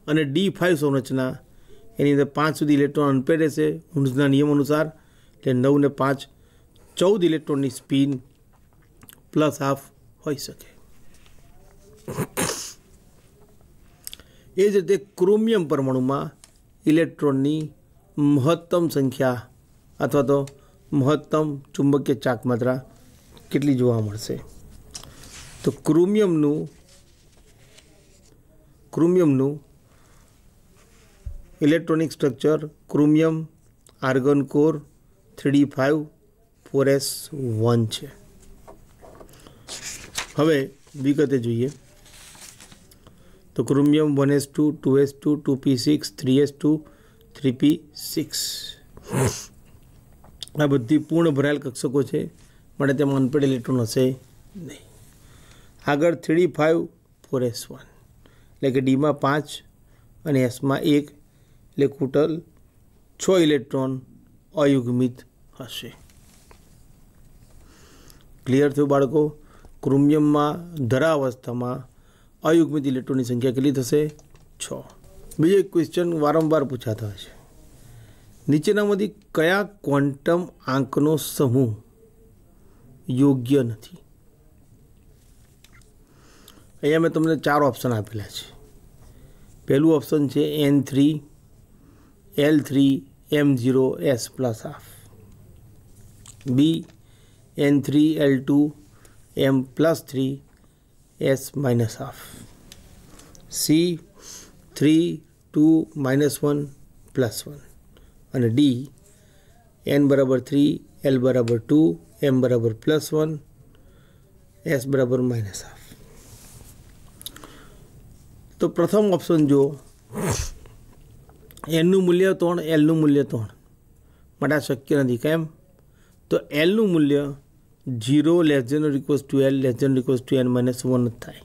[SPEAKER 1] અને D5 સંરચના એની અંદર 5 સુધી ઇલેક્ટ્રોન અનપેડ રહેશે હુન્સના નિયમ અનુસાર. એટલે 9 ને 5 14 ઇલેક્ટ્રોનની સ્પિન પ્લસ હાફ હોઈ શકે. એ જ રીતે ક્રોમિયમ પરમાણુમાં ઇલેક્ટ્રોનની મહત્તમ સંખ્યા અથવા તો મહત્તમ ચુંબકીય ચાક માત્રા કેટલી જોવા મળશે? તો ક્રોમિયમનું electronic structure chromium argon core 3d5 4s1 છે. હવે વિગતે જોઈએ તો chromium 1s2 2s2 2p6 3s2 3p6 આ બધી પૂર્ણ ભરાયેલ કક્ષકો છે, માટે તેમાં અનપેડ ઇલેક્ટ્રોન હશે નહીં. આગળ 3d5 4s1 એટલે કે ડીમાં 5 અને એસમાં 1 એટલે કુટલ 6 ઇલેક્ટ્રોન અયુગ્મિત હશે. ક્લિયર થયું બાળકો? ક્રોમિયમમાં ધરા અવસ્થામાં અયુગ્મિત ઇલેક્ટ્રોનની સંખ્યા કેટલી થશે? 6. બીજો એક ક્વેશ્ચન વારંવાર પૂછાતા હોય છે, નીચેનામાંથી કયા ક્વોન્ટમ આંકનો સમૂહ યોગ્ય નથી? અહીંયા મેં તમને 4 ઓપ્શન આપેલા છે. પહેલું ઓપ્શન છે N3 L3 M0 S plus half, B N3 L2 M plus 3 S minus half, C 3 2 minus 1 plus 1 અને ડી N બરાબર 3 L બરાબર 2 M બરાબર પ્લસ 1 S બરાબર માઇનસ હાફ. તો પ્રથમ ઓપ્શન જો એનનું મૂલ્ય 3 એલનું મૂલ્ય 3 માટે આ શક્ય નથી. કેમ? તો એલનું મૂલ્ય 0 less than or equals to L less than or equals to n minus 1 જ થાય.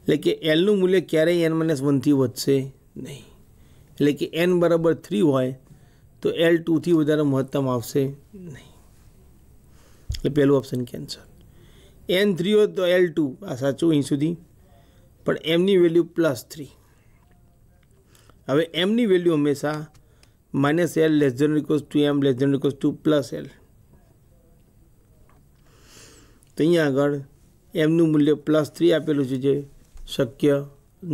[SPEAKER 1] એટલે કે એલનું મૂલ્ય ક્યારેય n માઇનસ 1થી વધશે નહીં. એટલે કે n બરાબર 3 હોય તો એલ 2થી વધારે મહત્તમ આવશે નહીં. એટલે પહેલું ઓપ્શન કેન્સલ. n 3 હોય તો L2 આ સાચું અહીં સુધી, પણ એમની વેલ્યુ +3. હવે એમની વેલ્યુ હંમેશા minus L less than equals to M less than equals to plus L. તો અહીંયા આગળ એમનું મૂલ્ય +3 આપેલું છે, જે શક્ય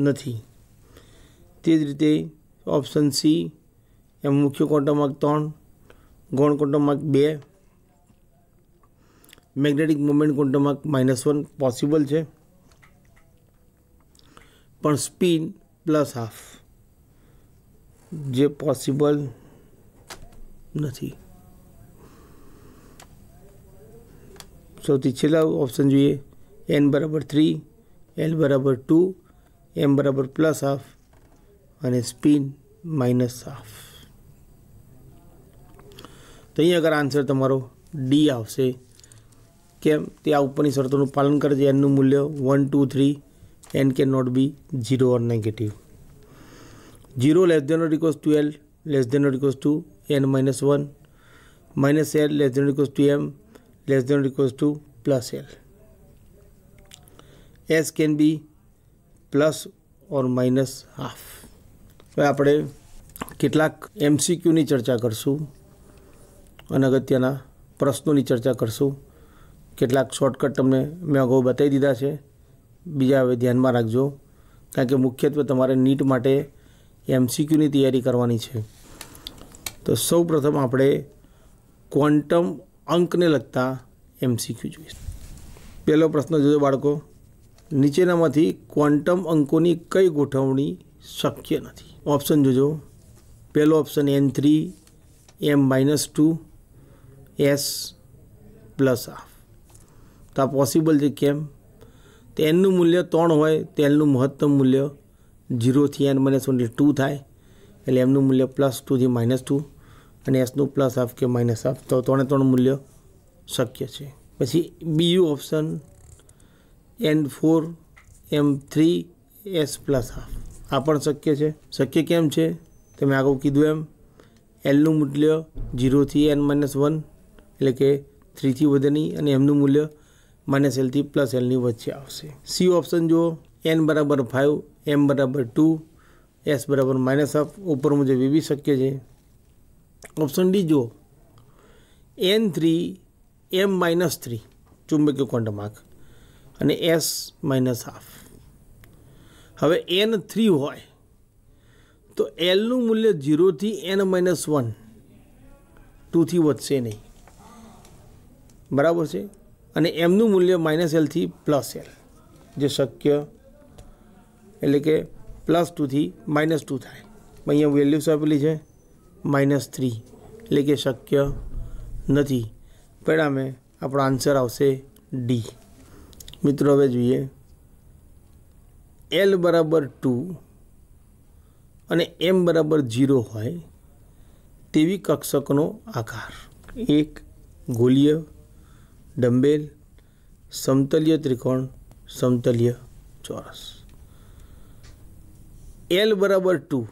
[SPEAKER 1] નથી. તે જ રીતે ઓપ્શન સી એમ મુખ્ય ક્વોન્ટમ માર્ક 3, ગૌણ quantum mark 2, magnetic moment quantum mark -1 possible છે, પણ સ્પિન પ્લસ હાફ જે પોસિબલ નથી. સૌથી છેલ્લા ઓપ્શન જોઈએ n બરાબર 3 L બરાબર 2 M બરાબર પ્લસ હાફ અને સ્પિન માઇનસ હાફ. તો અહીં આગળ આન્સર તમારો ડી આવશે. કેમ? તે આ ઉપરની શરતોનું પાલન કરે છે. એનનું મૂલ્ય 1 2 3 n can not be 0 or negative. 0 less than or equals to L less than or equals to n minus 1 minus L less than or equals to M less than or equals to plus L. S can be plus or minus half. હવે આપણે કેટલાક MCQની ચર્ચા કરશું અને અગત્યના પ્રશ્નોની ચર્ચા કરશું. કેટલાક શોર્ટકટ તમને મેં અગાઉ બતાવી દીધા છે, બીજા હવે ધ્યાનમાં રાખજો, કારણ કે મુખ્યત્વે તમારે નીટ માટે MCQની તૈયારી કરવાની છે. તો સૌ પ્રથમ આપણે ક્વોન્ટમ અંકને લગતા MCQ જોઈશું. પહેલો પ્રશ્ન જોજો બાળકો, નીચેનામાંથી ક્વોન્ટમ અંકોની કઈ ગોઠવણી શક્ય નથી? ઓપ્શન જોજો. પહેલો option N3 M-2 S plus half. તો આ પોસિબલ છે. કેમ? તો એનનું મૂલ્ય 3 હોય તો એલનું મહત્તમ મૂલ્ય 0 થી n -1 એટલે 2 થાય, એટલે એમનું મૂલ્ય +2 થી -2 અને એસનું પ્લસ હાફ કે માઇનસ હાફ. તો 3 મૂલ્ય શક્ય છે. પછી બીજું option N4 M3 S plus half, આ પણ શક્ય છે. શક્ય કેમ છે? તમે આગળ કીધું એમ એલનું મૂલ્ય 0 થી n -1 એટલે કે 3 થી વધે નહીં, અને એમનું મૂલ્ય -L થી +L ની વચ્ચે આવશે. સી ઓપ્શન જુઓ, n બરાબર 5 M બરાબર 2 S બરાબર -હાફ ઉપર મુજબ એ બી શક્ય છે. ઓપ્શન ડી જુઓ, N3 M-3 ચુંબકીય ક્વોન્ટમ આંક અને S -હાફ. હવે N3 હોય તો એલનું મૂલ્ય 0 થી n-1 2થી વધશે નહીં, બરાબર છે. અને એમનું મૂલ્ય -l થી +l, જે શક્ય, એટલે કે +2 થી -2 થાય. અહીંયા વેલ્યુસ આપેલી છે -3, એટલે કે શક્ય નથી. પરિણામે આપણો આન્સર આવશે ડી. મિત્રો હવે જોઈએ l બરાબર 2 અને m બરાબર 0 હોય તેવી કક્ષકનો આકાર. એક ગોલીય, ડંબેલ, સમતલીય ત્રિકોણ, સમતલીય ચોરસ. l બરાબર 2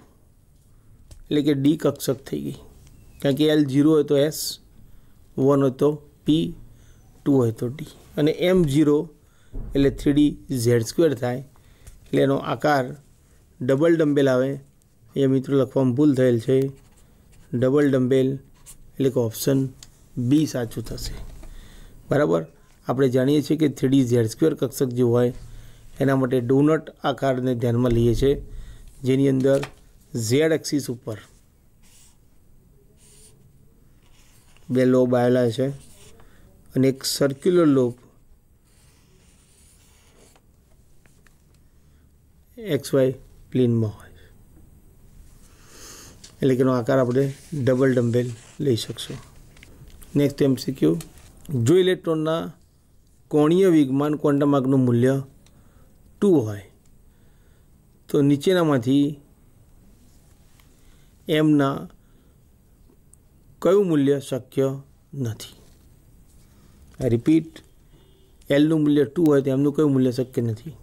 [SPEAKER 1] એટલે કે ડી કક્ષક થઈ ગઈ, કારણ કે l 0 હોય તો s, 1 હોય તો p, 2 હોય તો d. અને m 0 એટલે 3d² થાય, એટલે એનો આકાર ડબલ ડમ્બેલ આવે. એ મિત્રો લખવામાં ભૂલ થયેલ છે. ડબલ ડમ્બેલ એટલે કે ઓપ્શન બી સાચું થશે, બરાબર. આપણે જાણીએ છીએ કે 3d² કક્ષક જે હોય એના માટે ડોનટ આકારને ધ્યાનમાં લઈએ છીએ, જેની અંદર ઝેડ એક્સિસ ઉપર 2 લોબ આવેલા છે અને એક સર્ક્યુલર લોબ XY પ્લેનમાં હોય, એટલે કે એનો આકાર આપણે ડબલ ડમ્બેલ લઈ શકશું. નેક્સ્ટ MCQ, જો ઇલેક્ટ્રોનના કોણીય વિગમાન ક્વોન્ટમ આંકનું મૂલ્ય 2 હોય તો નીચેનામાંથી એમના કયું મૂલ્ય શક્ય નથી? રિપીટ, એલનું મૂલ્ય 2 હોય તો એમનું કયું મૂલ્ય શક્ય નથી?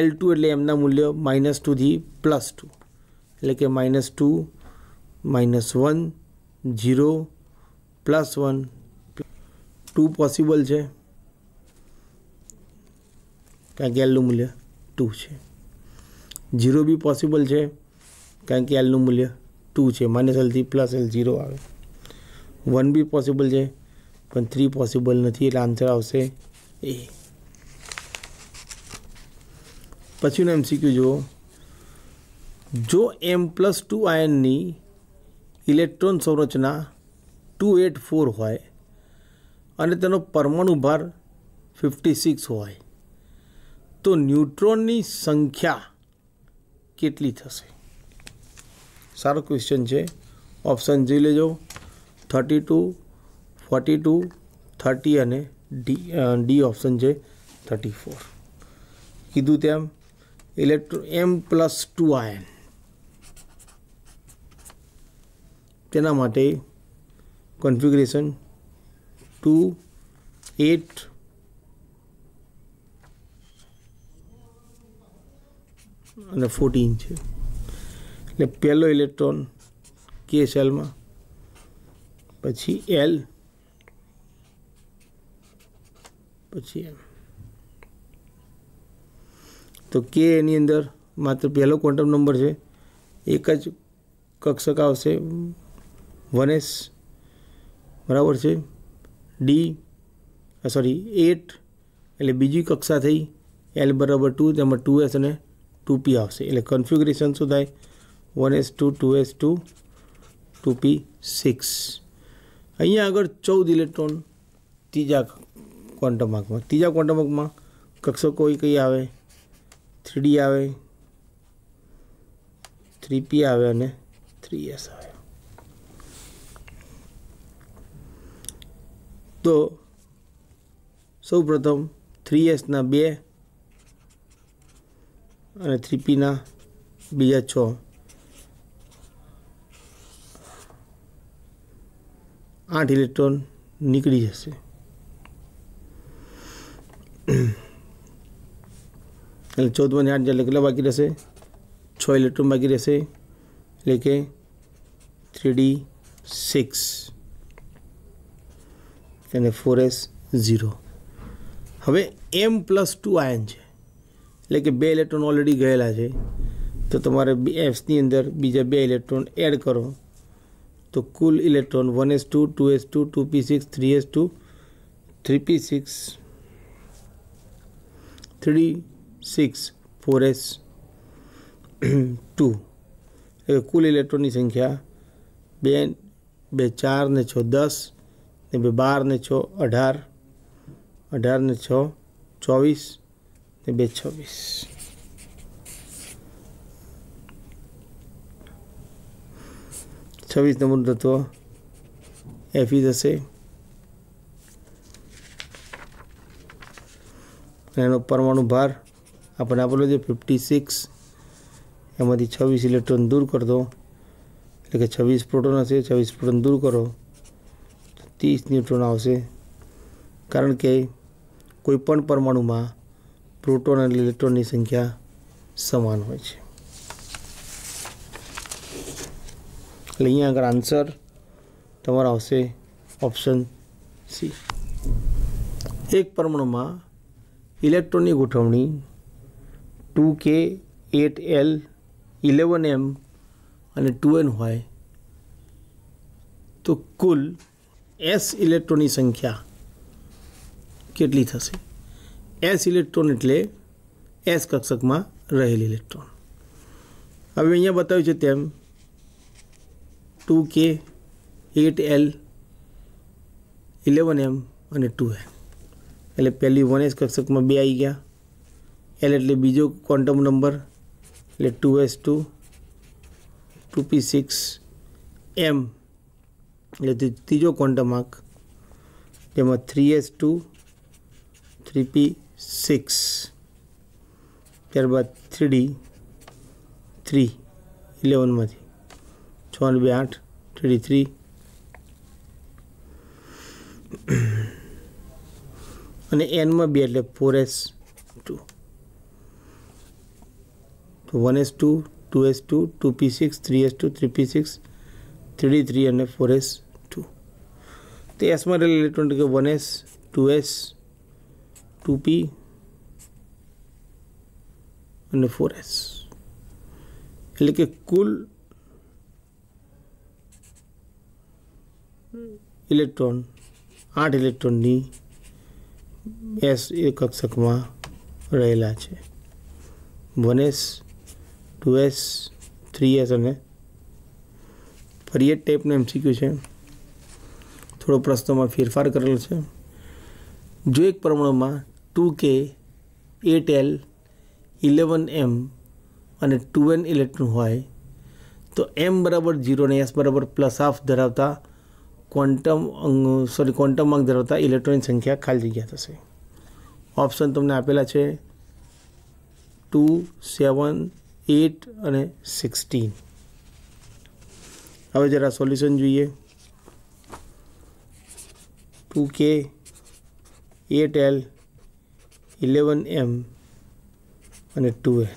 [SPEAKER 1] L2 એટલે એમના મૂલ્ય -2 થી +2, એટલે કે -2, -1, 0, +1, 2 પોસિબલ છે, કારણ કે એલનું મૂલ્ય 2 છે. 0 બી પોસિબલ છે, કારણ કે એલનું મૂલ્ય 2 છે, -l થી +l 0 આવે. 1 બી પોસિબલ છે, પણ 3 પોસિબલ નથી, એટલે આન્સર આવશે એ. પછીનો MCQ જુઓ, જો m+2 આયનની ઇલેક્ટ્રોન સંરચના 284 હોય અને તેનો પરમાણુ ભાર 56 હોય તો ન્યુટ્રોનની સંખ્યા કેટલી થશે? સારો ક્વેશ્ચન છે. ઓપ્શન જોઈ લેજો, 32, 42, 30 અને ડી ઓપ્શન છે 34. કીધું તેમ m+2 આયન, તેના માટે કોન્ફિગરેશન 2, 8 અને 14 છે. એટલે પહેલો ઇલેક્ટ્રોન કે સેલમાં, પછી એલ, પછી એમ. તો કે એની અંદર માત્ર પહેલો ક્વોન્ટમ નંબર છે, એક જ કક્ષક આવશે 1s, બરાબર છે. ડી 8 એટલે બીજી કક્ષા થઈ, એલ બરાબર 2, તેમાં 2s અને 2p આવશે. એટલે કન્ફિગ્યુરેશન શું થાય? 1s2, 2s2, 2p6. અહીંયા આગળ 14 ઇલેક્ટ્રોન ત્રીજા ક્વોન્ટમ આંકમાં. ત્રીજા ક્વોન્ટમ આંકમાં કક્ષકો કઈ આવે? 3d આવે, 3p આવે અને 3s આવે. તો સૌ પ્રથમ 3sના 2 અને 3pના બીજા 6, 8 ઇલેક્ટ્રોન નીકળી જશે. એટલે 14 અને 8 એટલે કેટલા બાકી રહેશે? 6 ઇલેક્ટ્રોન બાકી રહેશે, એટલે કે 3d6 અને 4s0. હવે m+2 આયન છે, એટલે કે 2 ઇલેક્ટ્રોન ઓલરેડી ગયેલા છે, તો તમારે એફની અંદર બીજા 2 ઇલેક્ટ્રોન એડ કરો તો કુલ electron 1s2, 2s2, 2p6, 3s2, 3p6, 3d6, 4s2, એટલે કુલ ઇલેક્ટ્રોનની સંખ્યા 2 2 4 ને 6 10 ને 2 12 ને 6 18 18 ને 6 24 ને 2 26 26 નંબરનું તત્વ Fe થશે એનો પરમાણુ ભાર આપણે આપેલો છે 56 એમાંથી 26 ઇલેક્ટ્રોન દૂર કરી દો એટલે કે 26 પ્રોટોન હશે 26 પ્રોટોન દૂર કરો તો 30 ન્યુટ્રોન આવશે કારણ કે કોઈપણ પરમાણુમાં પ્રોટોન અને ઇલેક્ટ્રોનની સંખ્યા સમાન હોય છે એટલે અહીંયા આગળ આન્સર તમારો આવશે ઓપ્શન સી। એક પરમાણુમાં ઇલેક્ટ્રોનની ગોઠવણી 2k 8l 11m અને 2n હોય તો કુલ s ઇલેક્ટ્રોનની સંખ્યા કેટલી થશે? s ઇલેક્ટ્રોન એટલે s કક્ષકમાં રહેલ ઇલેક્ટ્રોન। હવે અહીંયા બતાવ્યું છે તેમ 2k 8l 11m અને 2n એટલે પહેલી 1s કક્ષકમાં 2 આવી ગયા, l એટલે બીજો ક્વોન્ટમ નંબર એટલે 2s2 2p6 m એટલે ત્રીજો ક્વોન્ટમ આંક જેમાં 3s2 3p6 ત્યારબાદ 3d 3 11માંથી 6 અને 2 8 3d 3 અને n માં 2 એટલે 4s2 તો 1s2 2s2 2p6 3s2 3p6 3d 3 અને 4s2 તો s માં રહેલ ઇલેક્ટ્રોન કે 1s 2s 2p અને 4s એટલે કે કુલ ઇલેક્ટ્રોન 8 ઇલેક્ટ્રોનની s એક કક્ષકમાં રહેલા છે 1s 2s 3s અને ફરી એક ટાઈપનો MCQ છે, થોડો પ્રશ્નોમાં ફેરફાર કરેલો છે। જો એક પરમાણુમાં 2k 8l 11m અને 2n ઇલેક્ટ્રોન હોય તો m બરાબર 0 અને s બરાબર +½ ધરાવતા ક્વોન્ટમ આંક ધરાવતા ઇલેક્ટ્રોનની સંખ્યા ખાલી જગ્યા થશે। ઓપ્શન તમને આપેલા છે 2 7 8 અને 16। હવે જરા સોલ્યુશન જોઈએ। 2k 8l 11m અને 2n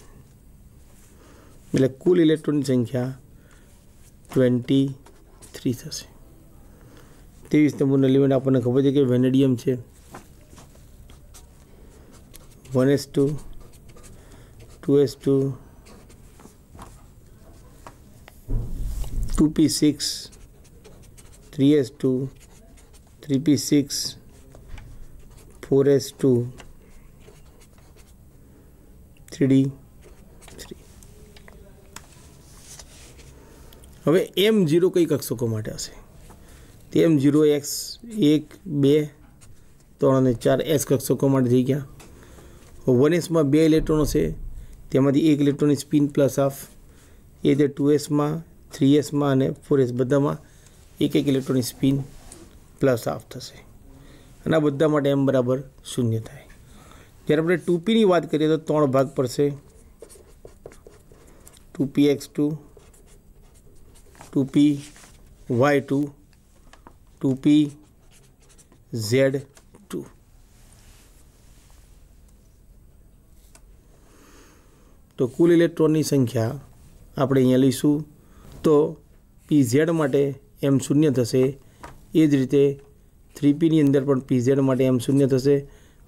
[SPEAKER 1] એટલે કુલ ઇલેક્ટ્રોનની સંખ્યા 23 થશે। 23 નંબરનું એલિમેન્ટ આપણને ખબર છે કે વેનેડિયમ છે 1s2 2s2 2p6 3s2 3p6 4s2 3d 3 હવે m0 કઈ કક્ષકો માટે હશે? તે m0 x 1 2 3 અને 4 s કક્ષકો માટે થઈ ગયા। 1s માં 2 ઇલેક્ટ્રોનો છે તેમાંથી એક ઇલેક્ટ્રોનની સ્પિન +½ એ તે 2s માં 3s માં અને 4s બધામાં એક એક ઇલેક્ટ્રોનની સ્પિન +½ થશે અને આ બધા માટે m બરાબર 0 થાય। જ્યારે આપણે 2p ની વાત કરીએ તો 3 ભાગ પડશે 2px2 2py2 2pz2 તો કુલ ઇલેક્ટ્રોનની સંખ્યા આપણે અહીંયા લઈશું તો pz માટે m 0 થશે, એ જ રીતે 3p ની અંદર પણ pz માટે m 0 થશે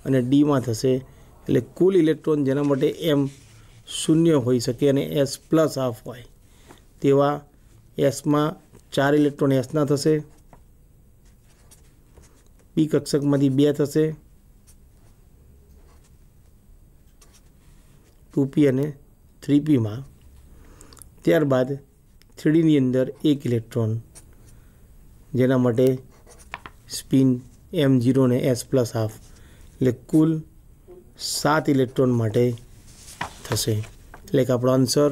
[SPEAKER 1] અને d માં થશે એટલે કુલ ઇલેક્ટ્રોન જેના માટે m 0 હોઈ શકે અને s +½ હોય તેવા s માં 4 ઇલેક્ટ્રોન s ના થશે, p કક્ષકમાંથી 2 થશે 2p અને 3p માં, ત્યારબાદ 3Dની અંદર 1 ઇલેક્ટ્રોન, જેના માટે સ્પિન m0 ને s+1/2 એટલે કુલ 7 ઇલેક્ટ્રોન માટે થશે, એટલે કે આપણો આન્સર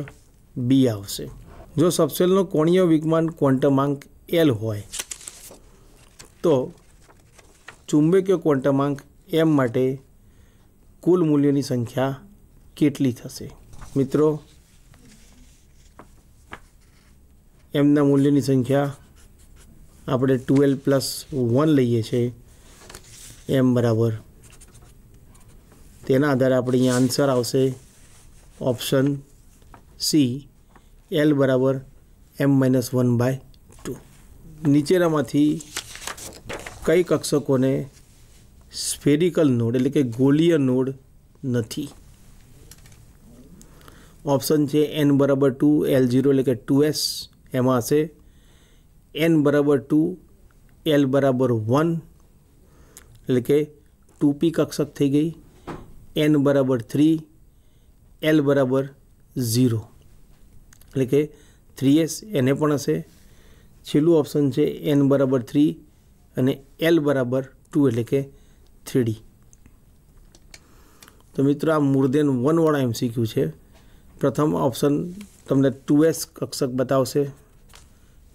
[SPEAKER 1] બી આવશે. જો સબશેલનો કોણીય વિગમાન ક્વોન્ટમાંક L હોય તો ચુંબકીય ક્વોન્ટમાંક m માટે કુલ મૂલ્યોની સંખ્યા કેટલી થશે? મિત્રો, એમના મૂલ્યની સંખ્યા આપણે 2l+1 લઈએ છીએ m બરાબર. તેના આધારે આપણે અહીંયા આન્સર આવશે ઓપ્શન સી, L બરાબર m-1/2. નીચેનામાંથી કઈ કક્ષકોને સ્ફેરિકલ નોડ એટલે કે ગોળીય નોડ નથી? ઓપ્શન છે n બરાબર 2, L0 એટલે કે 2s, એમાં હશે n બરાબર 2, L બરાબર 1 એટલે કે 2p કક્ષક થઈ ગઈ, n બરાબર 3, L બરાબર 0 એટલે કે 3s, એને પણ હશે. છેલ્લું ઓપ્શન છે n બરાબર 3 અને L બરાબર 2 એટલે કે 3D. તો મિત્રો, આ મોર દેન 1 વાળા MCQ છે. પ્રથમ ઓપ્શન તમને 2s કક્ષક બતાવશે,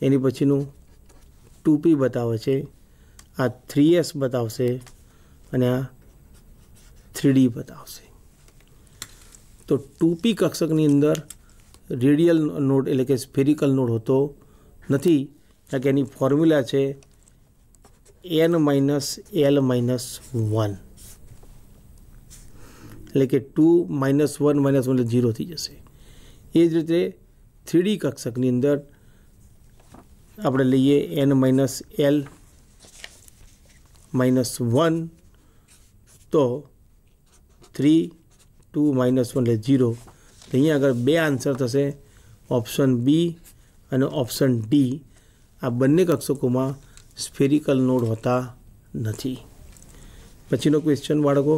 [SPEAKER 1] એની પછીનું 2p બતાવે છે, આ 3s બતાવશે અને આ 3D બતાવશે. તો 2p કક્ષકની અંદર રેડિયલ નોડ એટલે કે સ્ફેરિકલ નોડ હોતો નથી, કારણ કે એની ફોર્મ્યુલા છે n-l-1 એટલે કે 2 - 1 - 1 એટલે 0 થઈ જશે. એ જ રીતે 3D કક્ષકની અંદર આપણે લઈએ n-l-1 તો 3, 2 - 1 એટલે 0. અહીંયા આગળ બે આન્સર થશે, ઓપ્શન બી અને ઓપ્શન ડી. આ બંને કક્ષકોમાં સ્ફેરિકલ નોડ હોતા નથી. પછીનો ક્વેશ્ચન બાળકો,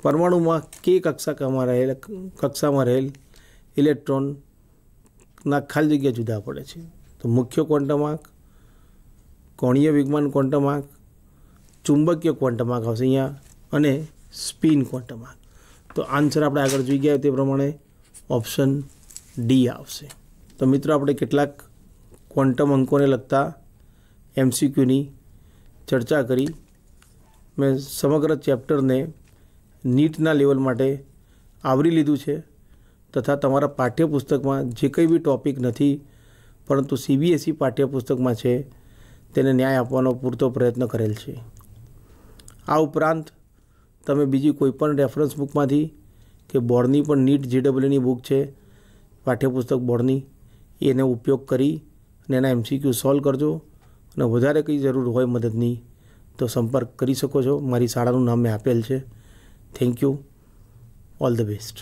[SPEAKER 1] પરમાણુમાં કે કક્ષામાં રહેલ ઇલેક્ટ્રોનના ખાલી જગ્યા જુદા પડે છે? તો મુખ્ય ક્વોન્ટમાંક, કોણીય વિગમાન ક્વોન્ટમાંક, ચુંબકીય ક્વોન્ટમાંક આવશે અહીંયા અને સ્પિન ક્વોન્ટમાંક. તો આન્સર આપણે આગળ જોઈ ગયા તે પ્રમાણે ઓપ્શન ડી આવશે. તો મિત્રો, આપણે કેટલાક ક્વોન્ટમ અંકોને લગતા MCQની ચર્ચા કરી. મેં સમગ્ર ચેપ્ટરને નીટના લેવલ માટે આવરી લીધું છે, તથા તમારા પાઠ્યપુસ્તકમાં જે કંઈ બી ટૉપિક નથી પરંતુ CBSE પાઠ્યપુસ્તકમાં છે તેને ન્યાય આપવાનો પૂરતો પ્રયત્ન કરેલ છે. આ ઉપરાંત તમે બીજી કોઈપણ રેફરન્સ બુકમાંથી કે બોર્ડની પણ નીટ JEEની બુક છે પાઠ્યપુસ્તક બોર્ડની, એનો ઉપયોગ કરી અને એના MCQ સોલ્વ કરજો. અને વધારે કંઈ જરૂર હોય મદદની તો સંપર્ક કરી શકો છો. મારી શાળાનું નામ મેં આપેલ છે. Thank you. All the best.